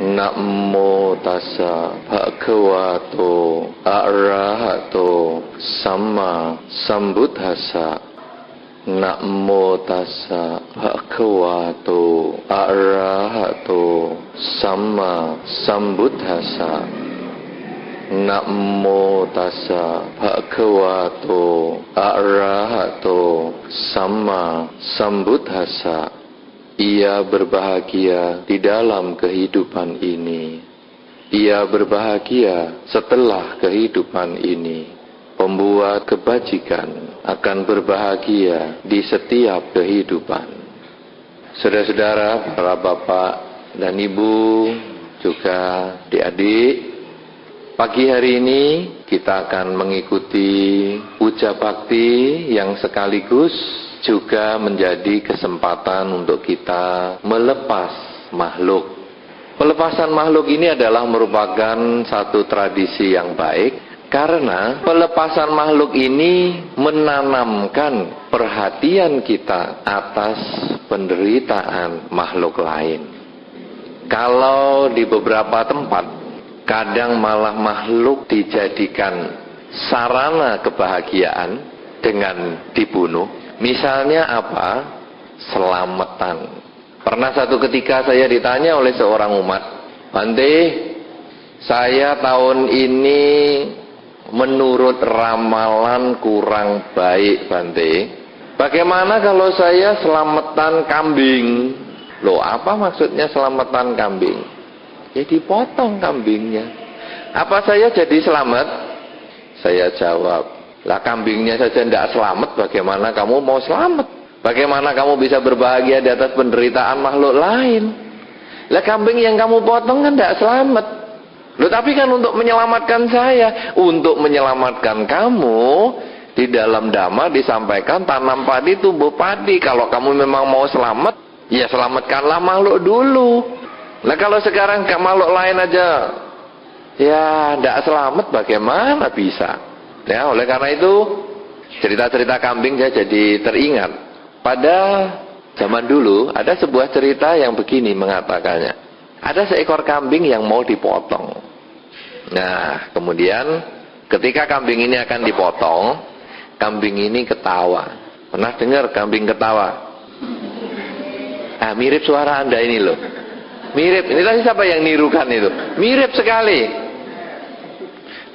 Namo tassa bhagavato arahato samma sambuddhassa. Namo tassa bhagavato arahato samma sambuddhassa. Namo tassa bhagavato arahato samma sambuddhassa. Ia berbahagia di dalam kehidupan ini. Ia berbahagia setelah kehidupan ini. Pembuat kebajikan akan berbahagia di setiap kehidupan. Saudara-saudara, para bapak dan ibu, juga adik-adik, pagi hari ini kita akan mengikuti puja bakti yang sekaligus juga menjadi kesempatan untuk kita melepas makhluk. Pelepasan makhluk ini adalah merupakan satu tradisi yang baik, karena pelepasan makhluk ini menanamkan perhatian kita atas penderitaan makhluk lain. Kalau di beberapa tempat, kadang malah makhluk dijadikan sarana kebahagiaan dengan dibunuh. Misalnya apa? Selamatan. Pernah satu ketika saya ditanya oleh seorang umat, "Bante, saya tahun ini menurut ramalan kurang baik, Bante. Bagaimana kalau saya selamatan kambing?" Loh, apa maksudnya selamatan kambing? Ya dipotong kambingnya. Apa saya jadi selamat? Saya jawab, lah kambingnya saja tidak selamat, bagaimana kamu mau selamat? Bagaimana kamu bisa berbahagia di atas penderitaan makhluk lain? Lah kambing yang kamu potong kan tidak selamat. Loh, tapi kan untuk menyelamatkan saya, untuk menyelamatkan kamu, di dalam Dhamma disampaikan tanam padi tumbuh padi. Kalau kamu memang mau selamat, ya selamatkanlah makhluk dulu. Lah kalau sekarang ke makhluk lain aja, ya tidak selamat, bagaimana bisa? Ya, oleh karena itu cerita-cerita kambing saya jadi teringat. Pada zaman dulu ada sebuah cerita yang begini mengatakannya. Ada seekor kambing yang mau dipotong. Nah, kemudian ketika kambing ini akan dipotong, kambing ini ketawa. Pernah dengar kambing ketawa? Mirip suara Anda ini loh. Mirip. Ini tadi siapa yang nirukan itu? Mirip sekali.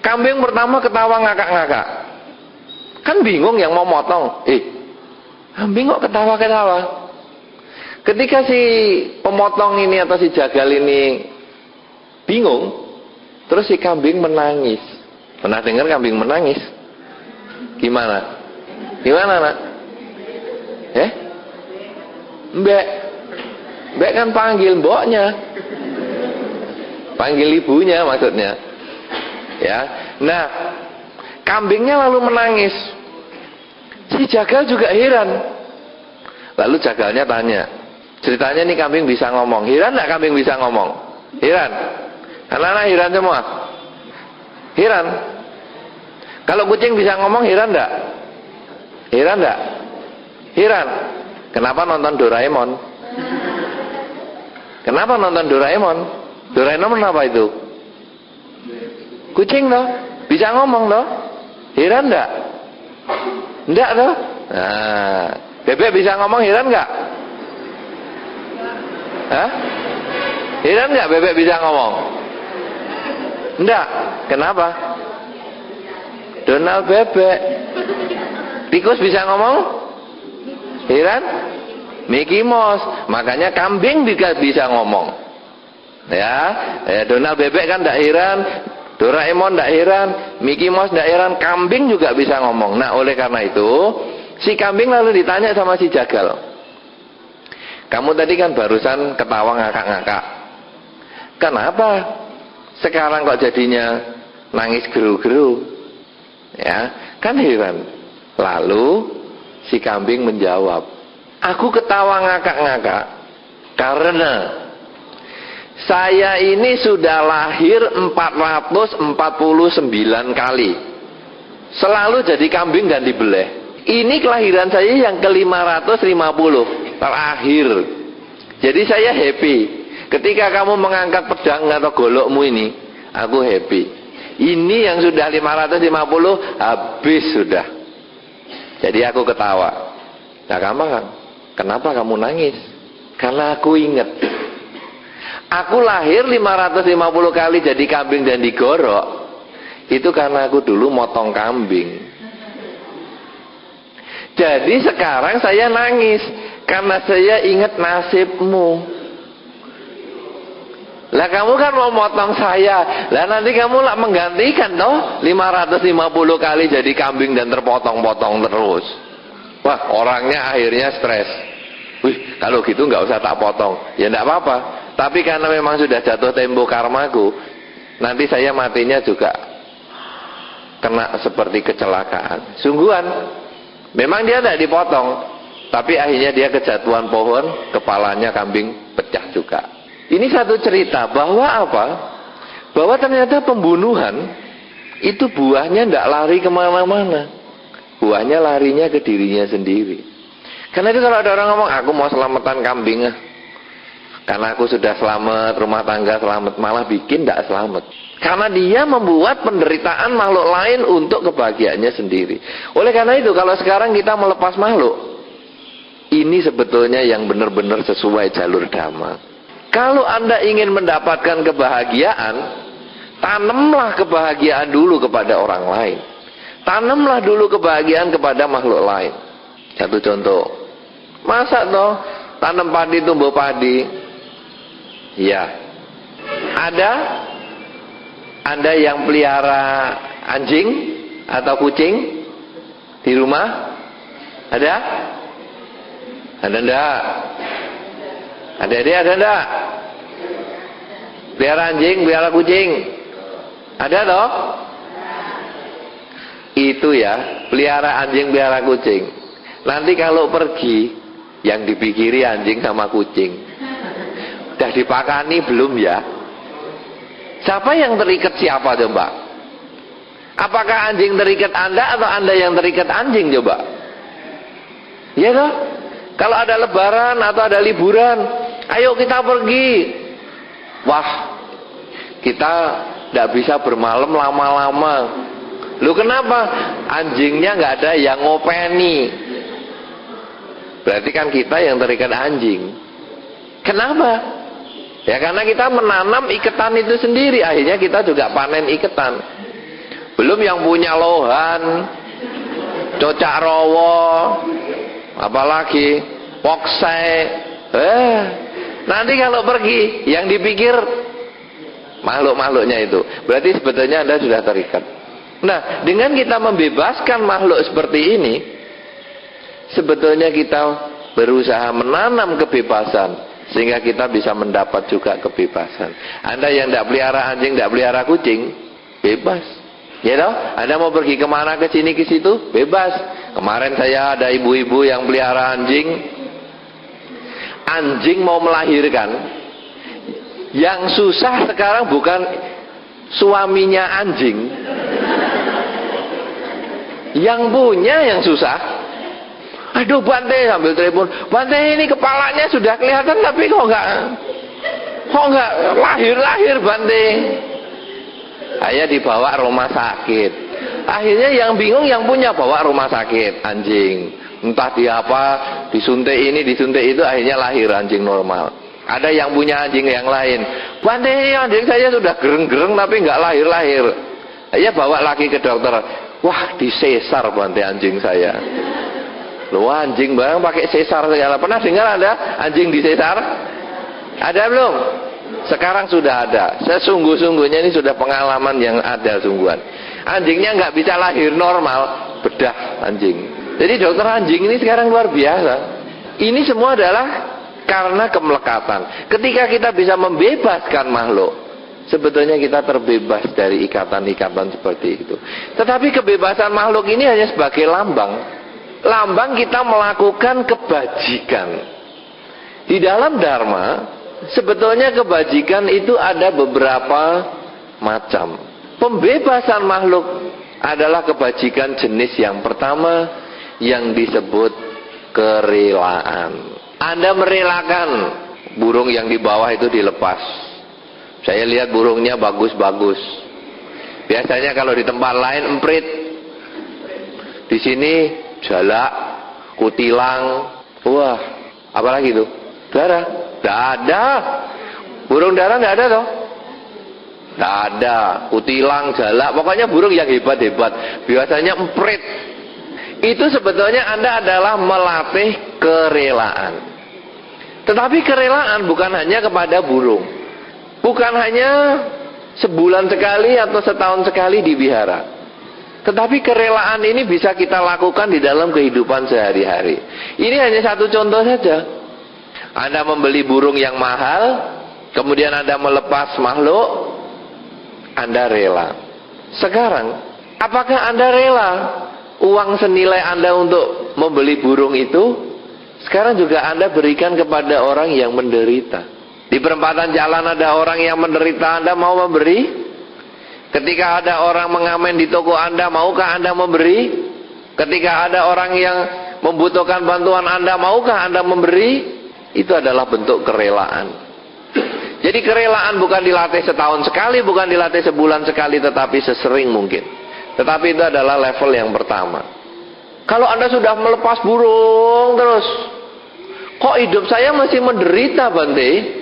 Kambing pertama ketawa ngakak-ngakak. Kan bingung yang mau motong. Kambing kok ketawa-ketawa? Ketika si pemotong ini atau si jagal ini bingung, terus si kambing menangis. Pernah dengar kambing menangis? Gimana? Gimana, Nak? Mbak. Mbak kan panggil mboknya. Panggil ibunya maksudnya. Ya. Nah, kambingnya lalu menangis. Si jagal juga heran. Lalu jagalnya tanya, ceritanya nih kambing bisa ngomong. Heran enggak kambing bisa ngomong? Heran. Anak-anak heran semua? Heran. Kalau kucing bisa ngomong, heran enggak? Heran enggak? Heran. Kenapa nonton Doraemon? Kenapa nonton Doraemon? Doraemon apa itu? Kucing loh, bisa ngomong loh. Heran enggak? Enggak loh. Nah, bebek bisa ngomong, heran enggak? Hah? Heran enggak bebek bisa ngomong? Enggak. Kenapa? Donald bebek. Tikus bisa ngomong? Heran? Mickey Mouse. Makanya kambing juga bisa ngomong. Ya, Donald bebek kan enggak heran. Doraemon tidak heran, Mickey Mouse tidak heran, kambing juga bisa ngomong. Nah, oleh karena itu, si kambing lalu ditanya sama si jagal, "Kamu tadi kan barusan ketawa ngakak-ngakak. Kenapa sekarang kok jadinya nangis geru-geru?" Ya, kan heran. Lalu si kambing menjawab, "Aku ketawa ngakak-ngakak karena saya ini sudah lahir 449 kali. Selalu jadi kambing dan dibeleh. Ini kelahiran saya yang ke-550 terakhir. Jadi saya happy. Ketika kamu mengangkat pedang atau golokmu ini, aku happy. Ini yang sudah 550 habis sudah. Jadi aku ketawa. Nah, kenapa kamu nangis? Karena aku ingat, aku lahir 550 kali jadi kambing dan digorok. Itu karena aku dulu motong kambing. Jadi sekarang saya nangis karena saya ingat nasibmu. Lah kamu kan mau motong saya. Lah nanti kamu lah menggantikan toh 550 kali jadi kambing dan terpotong-potong terus. Wah, orangnya akhirnya stres. Wih, kalau gitu nggak usah tak potong. Ya nggak apa-apa. Tapi karena memang sudah jatuh tempo karmaku, nanti saya matinya juga kena seperti kecelakaan. Sungguhan. Memang dia tidak dipotong, tapi akhirnya dia kejatuhan pohon, kepalanya kambing pecah juga. Ini satu cerita bahwa apa? Bahwa ternyata pembunuhan itu buahnya tidak lari kemana-mana. Buahnya larinya ke dirinya sendiri. Karena itu kalau ada orang ngomong, aku mau selamatan kambing, karena aku sudah selamat, rumah tangga selamat, malah bikin tidak selamat. Karena dia membuat penderitaan makhluk lain untuk kebahagiaannya sendiri. Oleh karena itu, kalau sekarang kita melepas makhluk, ini sebetulnya yang benar-benar sesuai jalur dhamma. Kalau Anda ingin mendapatkan kebahagiaan, tanamlah kebahagiaan dulu kepada orang lain. Tanamlah dulu kebahagiaan kepada makhluk lain. Satu contoh, masa toh tanam padi tumbuh padi? Ya, ada Anda yang pelihara anjing atau kucing di rumah? Ada? Ada enggak? Adik-adik ada enggak? Pelihara anjing, pelihara kucing? Ada toh? Itu ya, pelihara anjing, pelihara kucing. Nanti kalau pergi, yang dipikiri anjing sama kucing. Udah dipakani belum ya? Siapa yang terikat siapa coba? Apakah anjing terikat Anda atau Anda yang terikat anjing coba? Iya toh? Kalau ada lebaran atau ada liburan, ayo kita pergi. Wah, kita tidak bisa bermalam lama-lama. Lu kenapa? Anjingnya nggak ada yang ngopeni. Berarti kan kita yang terikat anjing. Kenapa? Ya karena kita menanam iketan itu sendiri. Akhirnya kita juga panen iketan. Belum yang punya lohan, cocak rowo, apalagi poksai. Nanti kalau pergi yang dipikir makhluk-makhluknya itu. Berarti sebetulnya Anda sudah terikat. Nah, dengan kita membebaskan makhluk seperti ini, sebetulnya kita berusaha menanam kebebasan sehingga kita bisa mendapat juga kebebasan. Anda yang tidak pelihara anjing, tidak pelihara kucing, bebas. Ya toh? Anda mau pergi kemana, ke sini, ke situ, bebas. Kemarin saya ada ibu-ibu yang pelihara anjing. Anjing mau melahirkan. Yang susah sekarang bukan suaminya anjing. Yang punya yang susah. Aduh Bante, sambil telepon, Bante ini kepalanya sudah kelihatan tapi kok enggak lahir-lahir Bante. Saya dibawa rumah sakit. Akhirnya yang bingung yang punya, bawa rumah sakit anjing. Entah dia apa, disuntik ini, disuntik itu, akhirnya lahir anjing normal. Ada yang punya anjing yang lain. Bante, anjing saya sudah gereng-gereng tapi enggak lahir-lahir. Saya bawa lagi ke dokter. Wah, disesar Bante anjing saya. Loh, anjing barang pakai sesar segala. Pernah dengar ada anjing disesar? Ada belum? Sekarang sudah ada. Sesungguh-sungguhnya ini sudah pengalaman yang ada sungguhan. Anjingnya nggak bisa lahir normal, bedah anjing. Jadi dokter anjing ini sekarang luar biasa. Ini semua adalah karena kemelekatan. Ketika kita bisa membebaskan makhluk, sebetulnya kita terbebas dari ikatan-ikatan seperti itu. Tetapi kebebasan makhluk ini hanya sebagai lambang. Lambang kita melakukan kebajikan. Di dalam Dharma, sebetulnya kebajikan itu ada beberapa macam. Pembebasan makhluk adalah kebajikan jenis yang pertama yang disebut kerelaan. Anda merelakan burung yang di bawah itu dilepas. Saya lihat burungnya bagus-bagus. Biasanya kalau di tempat lain emprit, di sini jalak, kutilang, wah, apalagi itu? Darah, tidak ada. Burung darah tidak ada toh? Tidak ada. Kutilang, jalak, pokoknya burung yang hebat-hebat. Biasanya emprit. Itu sebetulnya Anda adalah melatih kerelaan. Tetapi kerelaan bukan hanya kepada burung. Bukan hanya sebulan sekali atau setahun sekali dipelihara. Tetapi kerelaan ini bisa kita lakukan di dalam kehidupan sehari-hari. Ini hanya satu contoh saja. Anda membeli burung yang mahal, kemudian Anda melepas makhluk, Anda rela. Sekarang, apakah Anda rela uang senilai Anda untuk membeli burung itu? Sekarang juga Anda berikan kepada orang yang menderita. Di perempatan jalan ada orang yang menderita, Anda mau memberi? Ketika ada orang mengamen di toko Anda, maukah Anda memberi? Ketika ada orang yang membutuhkan bantuan Anda, maukah Anda memberi? Itu adalah bentuk kerelaan. Jadi kerelaan bukan dilatih setahun sekali, bukan dilatih sebulan sekali, tetapi sesering mungkin. Tetapi itu adalah level yang pertama. Kalau Anda sudah melepas burung terus, kok hidup saya masih menderita, Bante?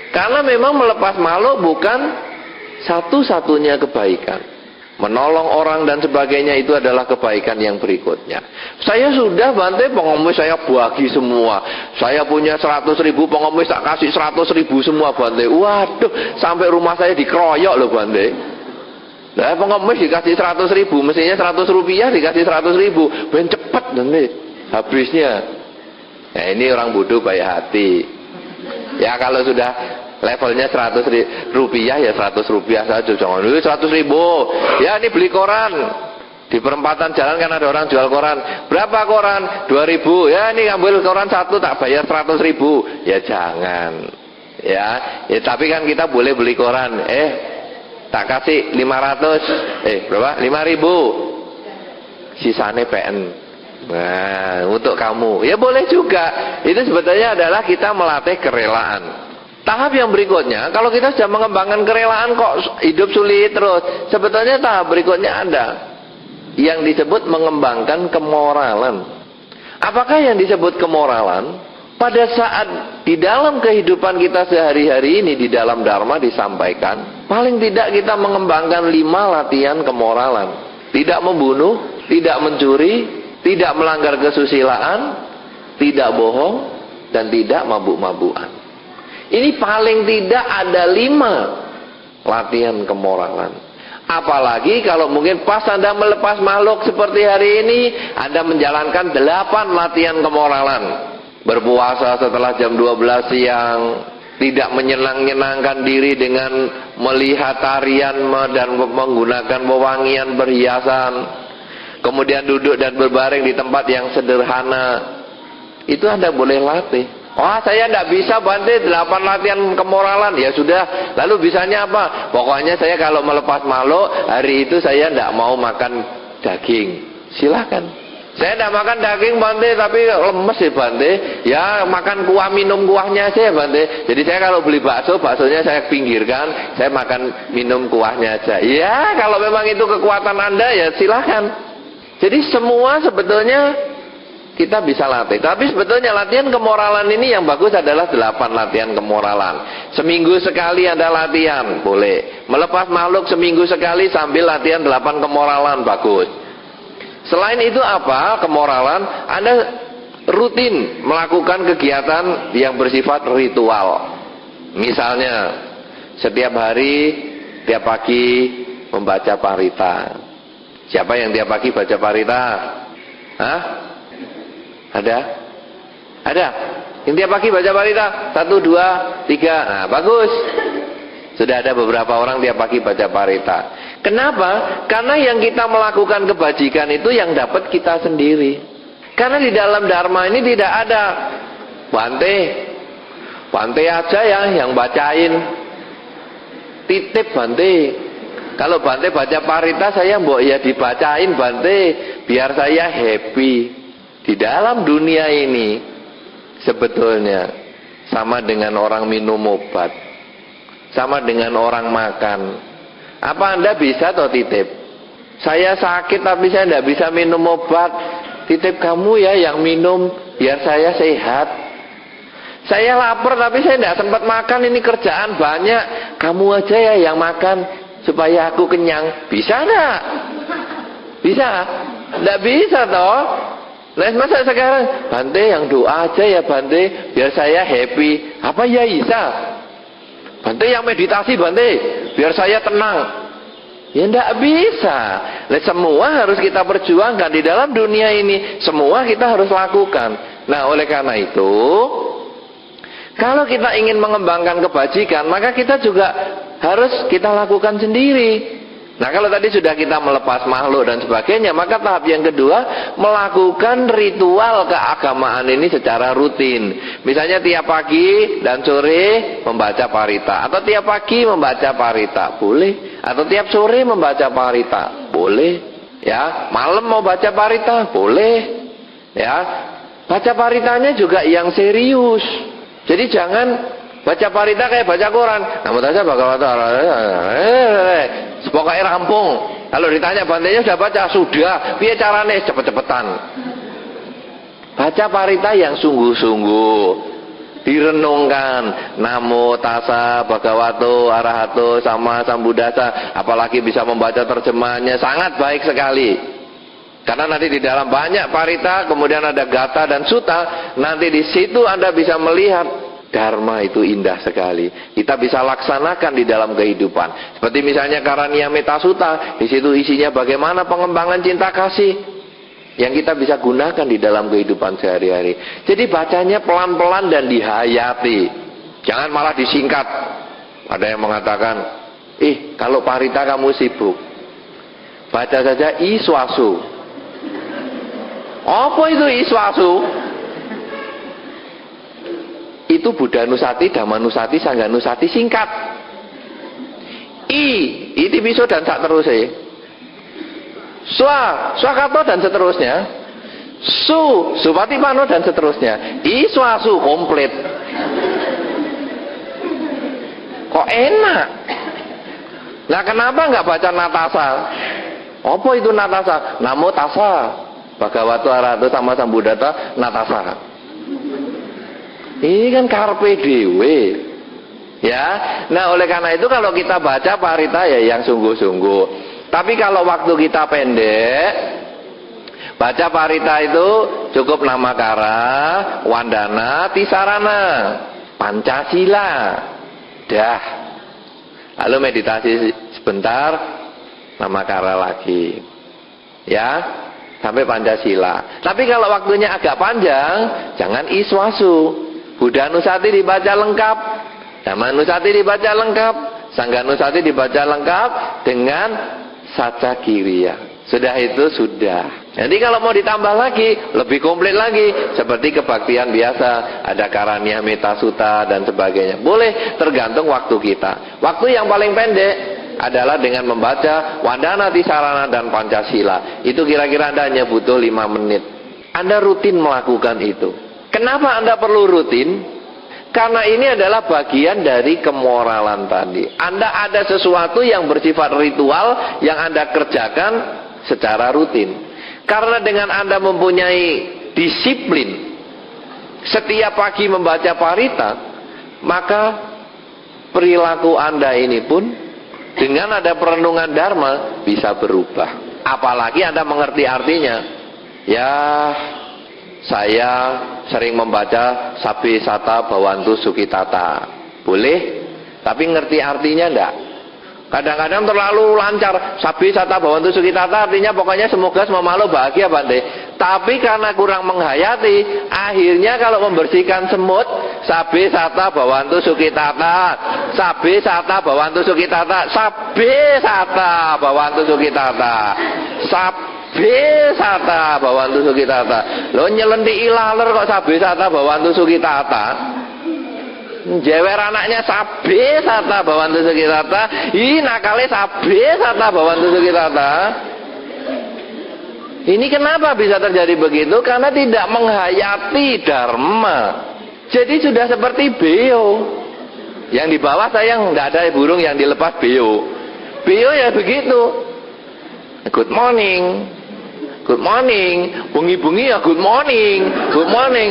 Karena memang melepas makhluk bukan satu-satunya kebaikan. Menolong orang dan sebagainya itu adalah kebaikan yang berikutnya. Saya sudah, Bante, pengemis saya bagi semua. Saya punya 100.000 pengemis, tak kasih 100.000 semua, Bante. Waduh, sampai rumah saya dikeroyok loh, Bante. Nah, pengemis dikasih 100.000, mestinya 100 rupiah dikasih 100.000. Ben cepet nanti habisnya. Nah, ini orang bodoh baik hati. Ya kalau sudah levelnya 100 rupiah ya 100 rupiah saja, jangan 100.000. Ya ini beli koran di perempatan jalan kan ada orang jual koran, berapa koran? 2.000. Ya ini ambil koran satu tak bayar 100.000. Ya jangan. Ya tapi kan kita boleh beli koran. Tak kasih 500. Berapa? 5.000. Sisane PN. Nah, untuk kamu. Ya boleh juga. Itu sebetulnya adalah kita melatih kerelaan. Tahap yang berikutnya, kalau kita sudah mengembangkan kerelaan kok hidup sulit terus, sebetulnya tahap berikutnya ada yang disebut mengembangkan kemoralan. Apakah yang disebut kemoralan? Pada saat di dalam kehidupan kita sehari-hari ini, di dalam Dharma disampaikan, paling tidak kita mengembangkan 5 latihan kemoralan. Tidak membunuh, tidak mencuri, tidak melanggar kesusilaan, tidak bohong, dan tidak mabuk-mabukan. Ini paling tidak ada 5 latihan kemoralan. Apalagi kalau mungkin pas Anda melepas makhluk seperti hari ini, Anda menjalankan 8 latihan kemoralan. Berpuasa setelah jam 12 siang, tidak menyenang-nyenangkan diri dengan melihat tarian dan menggunakan wewangian perhiasan. Kemudian duduk dan berbaring di tempat yang sederhana. Itu Anda boleh latih. Wah, saya tidak bisa, Bante, 8 latihan kemoralan. Ya sudah, lalu bisanya apa? Pokoknya saya kalau melepas makhluk, hari itu saya tidak mau makan daging. Silahkan. Saya tidak makan daging, Bante, tapi lemes ya, Bante. Ya makan kuah, minum kuahnya aja ya, Bante. Jadi saya kalau beli bakso, baksonya saya pinggirkan, saya makan minum kuahnya aja. Ya kalau memang itu kekuatan Anda, ya silahkan. Jadi semua sebetulnya kita bisa latih. Tapi sebetulnya latihan kemoralan ini yang bagus adalah 8 latihan kemoralan. Seminggu sekali ada latihan, boleh. Melepas makhluk seminggu sekali sambil latihan 8 kemoralan, bagus. Selain itu apa kemoralan? Anda rutin melakukan kegiatan yang bersifat ritual. Misalnya setiap hari, tiap pagi membaca parita. Siapa yang tiap pagi baca parita? Hah? Ada? Ada? Yang tiap pagi baca parita? 1, 2, 3. Nah, bagus. Sudah ada beberapa orang tiap pagi baca parita. Kenapa? Karena yang kita melakukan kebajikan itu yang dapat kita sendiri. Karena di dalam Dharma ini tidak ada Bante aja ya yang bacain. Titip Bante. Kalau Bante baca parita, saya mbok ya dibacain Bante, biar saya happy. Di dalam dunia ini sebetulnya sama dengan orang minum obat, sama dengan orang makan. Apa Anda bisa atau titip? Saya sakit tapi saya tidak bisa minum obat, titip kamu ya yang minum biar saya sehat. Saya lapar tapi saya tidak sempat makan, ini kerjaan banyak, kamu aja ya yang makan supaya aku kenyang. Bisa enggak? Bisa? Tidak bisa toh. Nah, masa sekarang Bante yang doa aja ya Bante biar saya happy. Apa ya bisa? Bante yang meditasi Bante biar saya tenang. Ya tidak bisa. Nah, semua harus kita perjuangkan di dalam dunia ini. Semua kita harus lakukan. Nah, oleh karena itu, kalau kita ingin mengembangkan kebajikan, maka kita juga harus kita lakukan sendiri. Nah, kalau tadi sudah kita melepas makhluk dan sebagainya, maka tahap yang kedua, melakukan ritual keagamaan ini secara rutin. Misalnya tiap pagi dan sore membaca parita, atau tiap pagi membaca parita, boleh. Atau tiap sore membaca parita, boleh. Ya, malam mau baca parita, boleh. Ya, baca paritanya juga yang serius. Jadi jangan baca parita kayak baca Quran. Namo tassa bhagavato pokoknya rampung. Kalau ditanya Bantenya sudah baca? Sudah. Piye carane? Cepet-cepetan. Baca parita yang sungguh-sungguh, direnungkan. Namo tassa bhagavato arahato sama sambuddhassa. Apalagi bisa membaca terjemahannya, sangat baik sekali. Karena nanti di dalam banyak parita, kemudian ada gata dan sutta. Nanti di situ Anda bisa melihat Dharma itu indah sekali. Kita bisa laksanakan di dalam kehidupan. Seperti misalnya Karania Metta Sutta, di situ isinya bagaimana pengembangan cinta kasih yang kita bisa gunakan di dalam kehidupan sehari-hari. Jadi bacanya pelan-pelan dan dihayati. Jangan malah disingkat. Ada yang mengatakan, kalau parita kamu sibuk, baca saja Iswasu. Apa itu Iswasu? Itu Buddha Nusati, Dhamma Nusati, Sangha Nusati singkat. Iti Piso dan sak terusnya. Swakato dan seterusnya. Supatipano dan seterusnya. Iswasu komplit. Kok enak? Nah, kenapa nggak baca Natasa? Apa itu Natasa? Namo tassa bhagavato arahato sama sambuddhassa natasa. Ini kan karpe dewe. Ya. Nah, oleh karena itu kalau kita baca parita ya yang sungguh-sungguh. Tapi kalau waktu kita pendek, baca parita itu cukup namakara, wandana, tisarana, Pancasila. Dah. Lalu meditasi sebentar, namakara lagi. Ya. Sampai Pancasila. Tapi kalau waktunya agak panjang, jangan Iswasu. Buddha Nusati dibaca lengkap, Dhamma Nusati dibaca lengkap, Sangha Nusati dibaca lengkap dengan Saca Kiriya. Sudah itu sudah. Jadi kalau mau ditambah lagi, lebih komplit lagi, seperti kebaktian biasa, ada Karania Metta Sutta dan sebagainya. Boleh, tergantung waktu kita. Waktu yang paling pendek adalah dengan membaca Wandana, Tisarana dan Pancasila. Itu kira-kira Anda hanya butuh 5 menit. Anda rutin melakukan itu. Kenapa Anda perlu rutin? Karena ini adalah bagian dari kemoralan tadi. Anda ada sesuatu yang bersifat ritual yang Anda kerjakan secara rutin. Karena dengan Anda mempunyai disiplin setiap pagi membaca parita, maka perilaku Anda ini pun dengan ada perenungan Dharma bisa berubah. Apalagi Anda mengerti artinya. Ya, saya sering membaca Sabbe Sata Bhavantu Sukhitata. Boleh, tapi ngerti artinya enggak? Kadang-kadang terlalu lancar. Sabbe Sata Bhavantu Sukhitata artinya pokoknya semoga semua makhluk bahagia, Bante. Tapi karena kurang menghayati, akhirnya kalau membersihkan semut, Sabbe Sata Bhavantu Sukhitata, Sabbe Sata Bhavantu Sukhitata, Sabbe Sata Bhavantu Sukhitata, Sabbe Sata Bhavantu Sukhitata. Lo nyelenti ilaler kok Sabbe Sata Bhavantu Sukhitata. Jewer anaknya Sabbe Sata Bhavantu Sukhitata. Ih, nakale Sabbe Sata Bhavantu Sukhitata. Ini kenapa bisa terjadi begitu? Karena tidak menghayati Dharma. Jadi sudah seperti beo. Yang di bawah sayang tidak ada burung yang dilepas beo. Beo ya begitu. Good morning. Good morning. Bungi-bungi ya good morning. Good morning.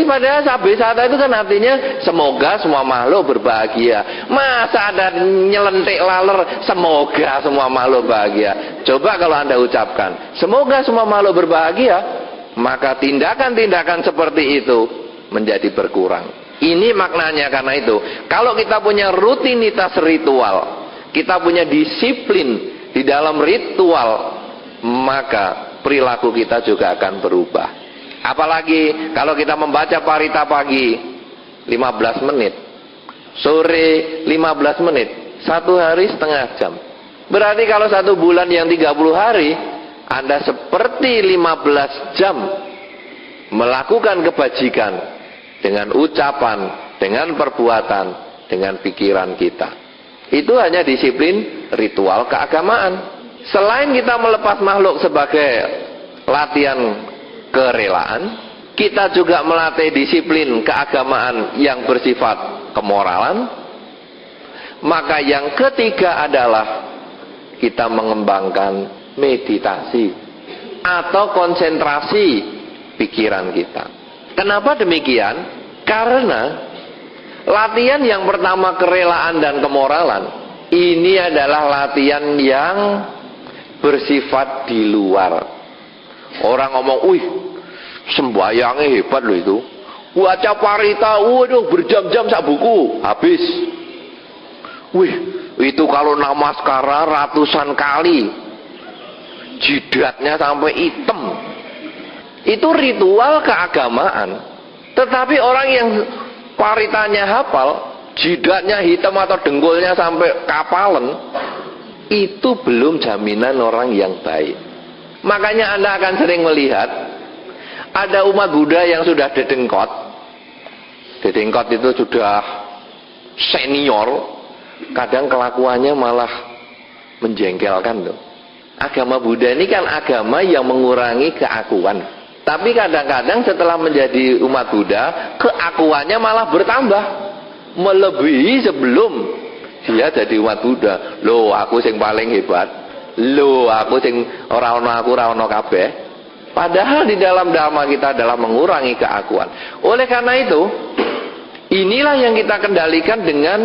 Padahal sabisata itu kan artinya semoga semua makhluk berbahagia. Masa ada nyelentik laler semoga semua makhluk bahagia. Coba kalau Anda ucapkan semoga semua makhluk berbahagia, maka tindakan-tindakan seperti itu menjadi berkurang. Ini maknanya. Karena itu kalau kita punya rutinitas ritual, kita punya disiplin di dalam ritual, maka perilaku kita juga akan berubah. Apalagi kalau kita membaca parita pagi 15 menit, sore 15 menit, 1 hari setengah jam. Berarti kalau 1 bulan yang 30 hari, Anda seperti 15 jam melakukan kebajikan dengan ucapan, dengan perbuatan, dengan pikiran kita. Itu hanya disiplin ritual keagamaan. Selain kita melepas makhluk sebagai latihan kerelaan, kita juga melatih disiplin keagamaan yang bersifat kemoralan. Maka yang ketiga adalah kita mengembangkan meditasi atau konsentrasi pikiran kita. Kenapa demikian? Karena latihan yang pertama kerelaan dan kemoralan, ini adalah latihan yang bersifat di luar. Orang ngomong, wih sembayangnya hebat loh itu, baca parita, waduh berjam-jam sak buku habis. Wih itu kalau namaskara ratusan kali, jidatnya sampai hitam. Itu ritual keagamaan. Tetapi orang yang paritanya hafal, jidatnya hitam atau dengkulnya sampai kapalan, itu belum jaminan orang yang baik. Makanya Anda akan sering melihat ada umat Buddha yang sudah dedengkot. Dedengkot itu sudah senior, kadang kelakuannya malah menjengkelkan tuh. Agama Buddha ini kan agama yang mengurangi keakuan. Tapi kadang-kadang setelah menjadi umat Buddha, keakuannya malah bertambah, melebihi sebelum dia jadi umat Buddha. Loh, aku sing paling hebat. Loh, aku sing ora ono aku ora ono kabeh. Padahal di dalam dhamma kita adalah mengurangi keakuan. Oleh karena itu, inilah yang kita kendalikan dengan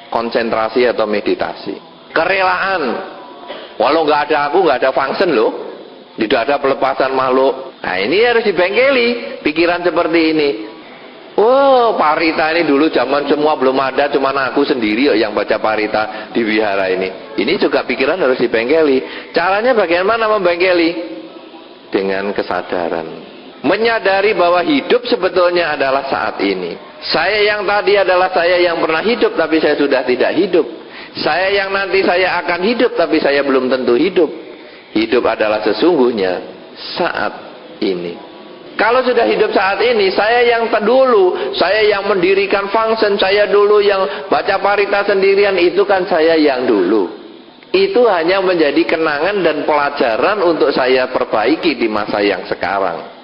konsentrasi atau meditasi. Kerelaan. Walau nggak ada aku, nggak ada function loh. Tidak ada pelepasan makhluk. Nah, ini harus dibengkeli pikiran seperti ini. Oh, parita ini dulu zaman semua belum ada, cuma aku sendiri yang baca parita di wihara ini. Ini juga pikiran harus dibengkeli. Caranya bagaimana membengkeli? Dengan kesadaran. Menyadari bahwa hidup sebetulnya adalah saat ini. Saya yang tadi adalah saya yang pernah hidup, tapi saya sudah tidak hidup. Saya yang nanti saya akan hidup, tapi saya belum tentu hidup. Hidup adalah sesungguhnya saat ini. Kalau sudah hidup saat ini, saya yang dulu, saya yang mendirikan function, saya dulu yang baca parita sendirian, itu kan saya yang dulu. Itu hanya menjadi kenangan dan pelajaran untuk saya perbaiki di masa yang sekarang.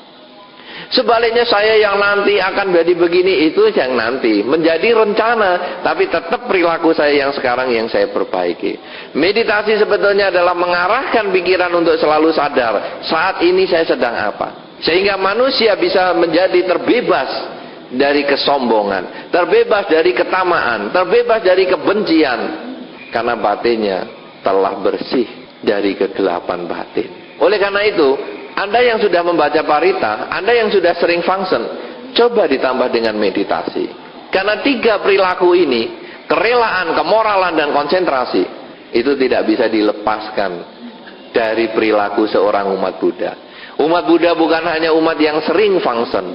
Sebaliknya saya yang nanti akan jadi begini, itu yang nanti. Menjadi rencana, tapi tetap perilaku saya yang sekarang yang saya perbaiki. Meditasi sebetulnya adalah mengarahkan pikiran untuk selalu sadar, saat ini saya sedang apa. Sehingga manusia bisa menjadi terbebas dari kesombongan, terbebas dari ketamaan, terbebas dari kebencian. Karena batinnya telah bersih dari kegelapan batin. Oleh karena itu, Anda yang sudah membaca parita, Anda yang sudah sering function, coba ditambah dengan meditasi. Karena 3 perilaku ini, kerelaan, kemoralan, dan konsentrasi, itu tidak bisa dilepaskan dari perilaku seorang umat Buddha. Umat Buddha bukan hanya umat yang sering function.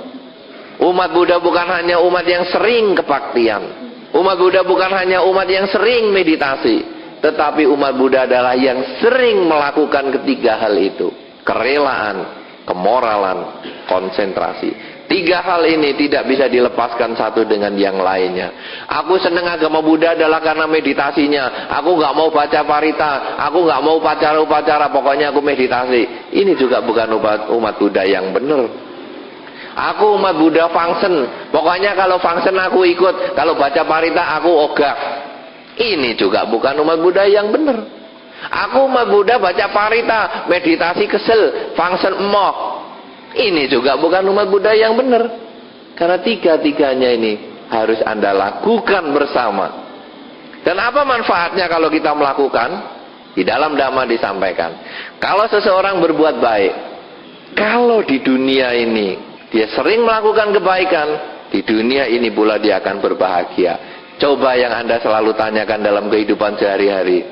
Umat Buddha bukan hanya umat yang sering kebaktian. Umat Buddha bukan hanya umat yang sering meditasi. Tetapi umat Buddha adalah yang sering melakukan ketiga hal itu. Kerelaan, kemoralan, konsentrasi. 3 hal ini tidak bisa dilepaskan satu dengan yang lainnya. Aku senang agama Buddha adalah karena meditasinya. Aku nggak mau baca parita, aku nggak mau upacara-upacara, pokoknya aku meditasi. Ini juga bukan umat Buddha yang benar. Aku umat Buddha function. Pokoknya kalau function aku ikut, kalau baca parita aku ogah. Ini juga bukan umat Buddha yang benar. Aku umat Buddha baca parita, meditasi kesel, function emoh. Ini juga bukan umat Buddha yang benar. Karena tiga-tiganya ini harus Anda lakukan bersama. Dan apa manfaatnya kalau kita melakukan? Di dalam Dhamma disampaikan, kalau seseorang berbuat baik, kalau di dunia ini dia sering melakukan kebaikan, di dunia ini pula dia akan berbahagia. Coba yang Anda selalu tanyakan dalam kehidupan sehari-hari,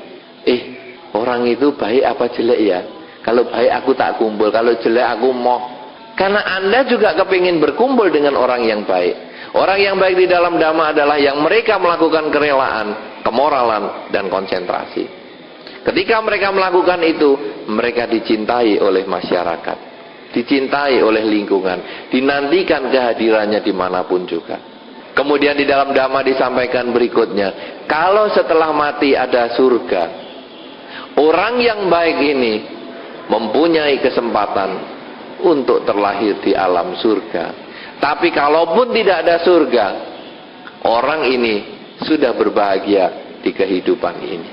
orang itu baik apa jelek ya? Kalau baik aku tak kumpul, kalau jelek aku mau. Karena Anda juga kepingin berkumpul dengan orang yang baik. Orang yang baik di dalam Dhamma adalah yang mereka melakukan kerelaan, kemoralan, dan konsentrasi. Ketika mereka melakukan itu, mereka dicintai oleh masyarakat, dicintai oleh lingkungan, dinantikan kehadirannya dimanapun juga. Kemudian di dalam Dhamma disampaikan berikutnya, kalau setelah mati ada surga, orang yang baik ini mempunyai kesempatan untuk terlahir di alam surga. Tapi kalaupun tidak ada surga, orang ini sudah berbahagia di kehidupan ini.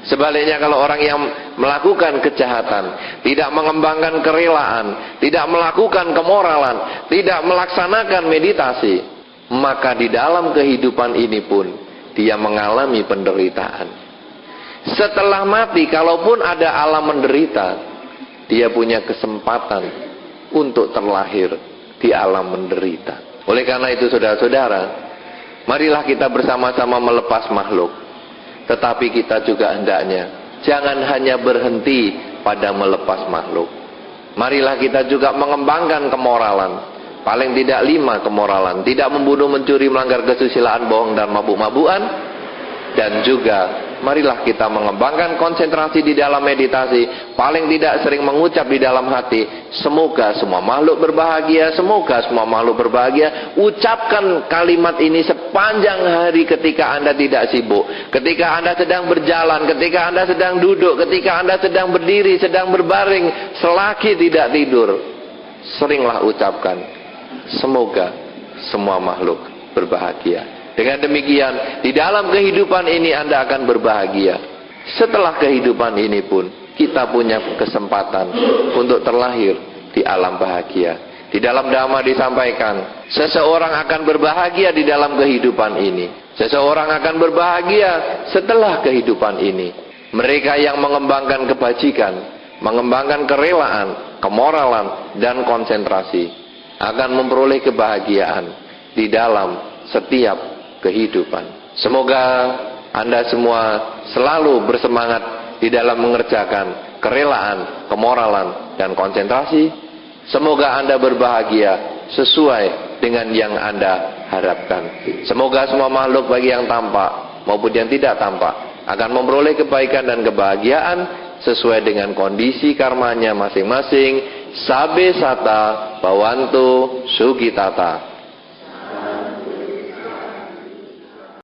Sebaliknya kalau orang yang melakukan kejahatan, tidak mengembangkan kerelaan, tidak melakukan kemoralan, tidak melaksanakan meditasi, maka di dalam kehidupan ini pun dia mengalami penderitaan. Setelah mati, kalaupun ada alam menderita, dia punya kesempatan untuk terlahir di alam menderita. Oleh karena itu saudara-saudara, marilah kita bersama-sama melepas makhluk. Tetapi kita juga hendaknya jangan hanya berhenti pada melepas makhluk. Marilah kita juga mengembangkan kemoralan. Paling tidak 5 kemoralan. Tidak membunuh, mencuri, melanggar kesusilaan, bohong, dan mabuk-mabukan. Dan juga marilah kita mengembangkan konsentrasi di dalam meditasi. Paling tidak sering mengucap di dalam hati, semoga semua makhluk berbahagia, semoga semua makhluk berbahagia. Ucapkan kalimat ini sepanjang hari ketika Anda tidak sibuk, ketika Anda sedang berjalan, ketika Anda sedang duduk, ketika Anda sedang berdiri, sedang berbaring, selagi tidak tidur. Seringlah ucapkan, semoga semua makhluk berbahagia. Dengan demikian, di dalam kehidupan ini Anda akan berbahagia. Setelah kehidupan ini pun, kita punya kesempatan untuk terlahir di alam bahagia. Di dalam Dhamma disampaikan, seseorang akan berbahagia di dalam kehidupan ini. Seseorang akan berbahagia setelah kehidupan ini. Mereka yang mengembangkan kebajikan, mengembangkan kerelaan, kemoralan, dan konsentrasi, akan memperoleh kebahagiaan di dalam setiap kehidupan. Semoga Anda semua selalu bersemangat di dalam mengerjakan kerelaan, kemoralan, dan konsentrasi. Semoga Anda berbahagia sesuai dengan yang Anda harapkan. Semoga semua makhluk baik yang tampak maupun yang tidak tampak akan memperoleh kebaikan dan kebahagiaan sesuai dengan kondisi karmanya masing-masing. Sabe sata bawantu sugitata.